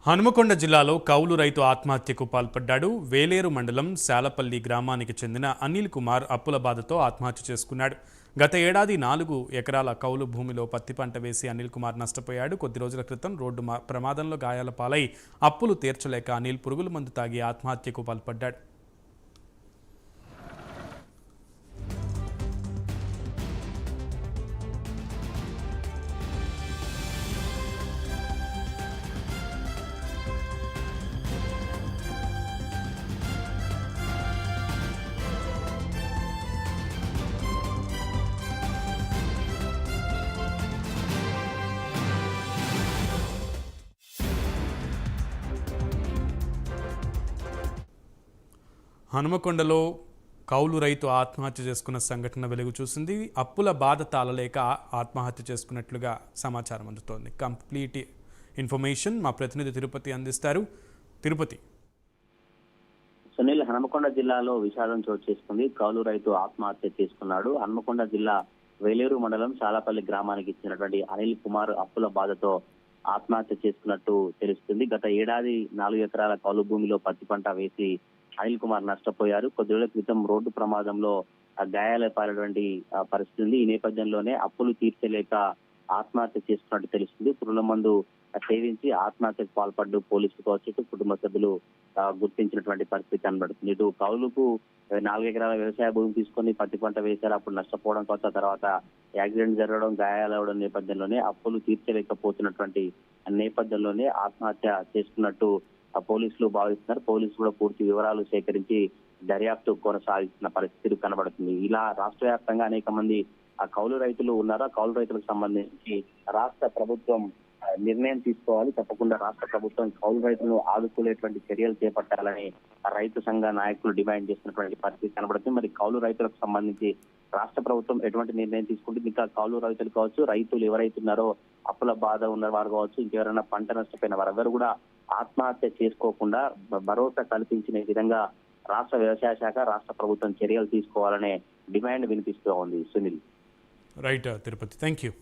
హనుమకొండ జిల్లాలో కౌలు రైతు ఆత్మహత్యకు పాల్పడ్డాడు. వేలేరు మండలం శాలపల్లి గ్రామానికి చెందిన అనిల్ కుమార్ అప్పుల బాధతో ఆత్మహత్య చేసుకున్నాడు. గత ఏడాది 4 ఎకరాల కౌలు భూమిలో పత్తి పంట వేసి అనిల్ కుమార్ నష్టపోయాడు. కొద్ది రోజుల క్రితం రోడ్డు ప్రమాదంలో గాయాల పాలై అప్పులు తీర్చలేక అనిల్ పురుగుల మందు తాగి ఆత్మహత్యకు పాల్పడ్డాడు. హనుమకొండలో కౌలు రైతు ఆత్మహత్య చేసుకున్న సంఘటన వెలుగు చూసింది. అప్పుల బాధ తాళలేక ఆత్మహత్య చేసుకున్నట్లుగా సమాచారం అందుతోంది. కంప్లీట్ ఇన్ఫర్మేషన్ మా ప్రతినిధి తిరుపతి అందిస్తారు. తిరుపతి. సునీల్, హనుమకొండ జిల్లాలో విషాదం చోటు చేసుకుంది. కౌలు రైతు ఆత్మహత్య చేసుకున్నాడు. హనుమకొండ జిల్లా వేలేరు మండలం శాలపల్లి గ్రామానికి చెందినటువంటి అనిల్ కుమార్ అప్పుల బాధతో ఆత్మహత్య చేసుకున్నట్టు తెలుస్తుంది. గత ఏడాది 4 ఎకరాల కౌలు భూమిలో పత్తి పంట వేసి అనిల్ కుమార్ నష్టపోయారు. కొద్ది రోజుల క్రితం రోడ్డు ప్రమాదంలో గాయాల పాలైనటువంటి పరిస్థితి ఉంది. ఈ నేపథ్యంలోనే అప్పులు తీర్చలేక ఆత్మహత్య చేసుకున్నట్టు తెలుస్తుంది. పురుగుల మందు సేవించి ఆత్మహత్యకు పాల్పడ్డు పోలీసులు కావచ్చు, కుటుంబ సభ్యులు గుర్తించినటువంటి పరిస్థితి కనబడుతుంది. ఇటు కౌలుకు 4 ఎకరాల వ్యవసాయ భూమి తీసుకొని పత్తి పంట వేశారు. అప్పుడు నష్టపోవడం కోసం తర్వాత యాక్సిడెంట్ జరగడం, గాయాలవడం నేపథ్యంలోనే అప్పులు తీర్చలేకపోతున్నటువంటి నేపథ్యంలోనే ఆత్మహత్య చేసుకున్నట్టు పోలీసులు భావిస్తున్నారు. పోలీసులు కూడా పూర్తి వివరాలు సేకరించి దర్యాప్తు కొనసాగిస్తున్న పరిస్థితి కనబడుతుంది. ఇలా రాష్ట్ర వ్యాప్తంగా అనేక మంది కౌలు రైతులు ఉన్నారు. కౌలు రైతులకు సంబంధించి రాష్ట్ర ప్రభుత్వం నిర్ణయం తీసుకోవాలి. తప్పకుండా రాష్ట్ర ప్రభుత్వం కౌలు రైతులను ఆదుకునేటువంటి చర్యలు చేపట్టాలని రైతు సంఘ నాయకులు డిమాండ్ చేస్తున్నటువంటి పరిస్థితి కనబడుతుంది. మరి కౌలు రైతులకు సంబంధించి రాష్ట్ర ప్రభుత్వం ఎటువంటి నిర్ణయం తీసుకుంటుంది? ఇంకా కౌలు రైతులు కావచ్చు, రైతులు ఎవరైతే ఉన్నారో అప్పుల బాధ ఉన్న వారు కావచ్చు, ఇంకెవరైనా పంట నష్టపోయిన వారెవరు కూడా ఆత్మహత్య చేసుకోకుండా భరోసా కల్పించిన విధంగా రాష్ట్ర వ్యవసాయ శాఖ, రాష్ట్ర ప్రభుత్వం చర్యలు తీసుకోవాలనే డిమాండ్ వినిపిస్తూ ఉంది. Sunil. Right Tirupati, thank you.